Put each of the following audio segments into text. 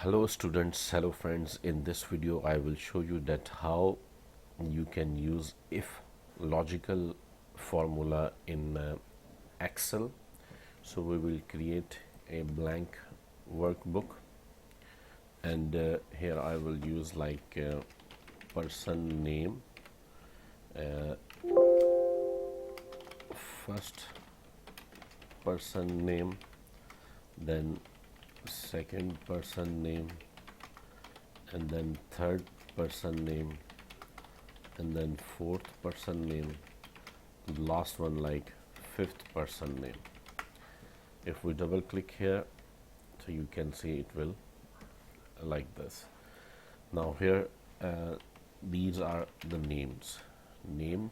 Hello students, hello friends. In this video I will show you that how you can use if logical formula in Excel. So we will create a blank workbook, and here I will use like person name, uh, first person name, then second person name, and then third person name, and then fourth person name, last one like fifth person name. If we double click here, so you can see it will like this. Now here these are the names, name,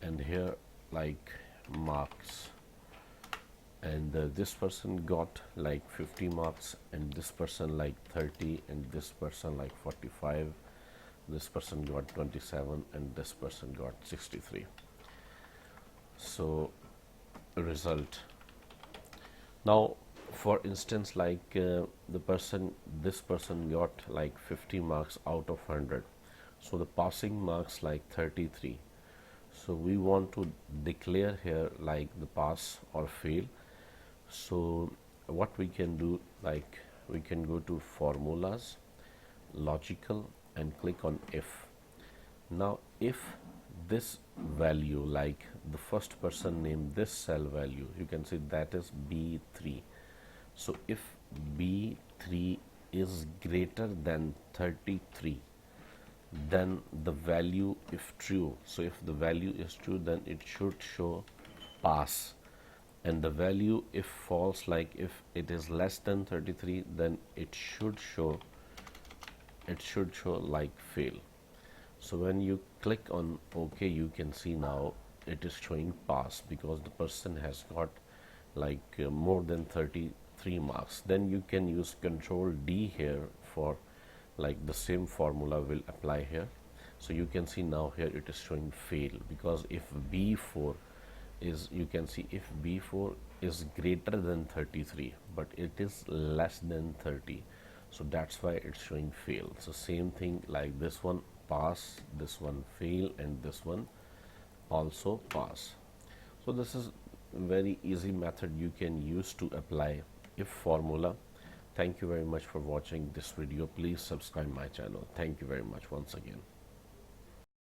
and here like marks, and this person got like 50 marks, and this person like 30, and this person like 45, this person got 27, and this person got 63. So result. Now for instance, like this person got like 50 marks out of 100, so the passing marks like 33. So we want to declare here like the pass or fail. So what we can do, like we can go to formulas, logical, and click on if. Now if this value, like the first person name, this cell value, you can see that is B3. So if B3 is greater than 33, then the value, if true, so if the value is true, then it should show pass. And the value if false, like if it is less than 33, then it should show like fail. So when you click on OK, you can see now it is showing pass because the person has got like more than 33 marks. Then you can use Control D here for like the same formula will apply here. So you can see now here it is showing fail, because if B4 is, you can see if B4 is greater than 33 but it is less than 30, so that's why it's showing fail. So same thing, like this one pass, this one fail, and this one also pass. So this is very easy method you can use to apply if formula. Thank you very much for watching this video. Please subscribe my channel. Thank you very much once again.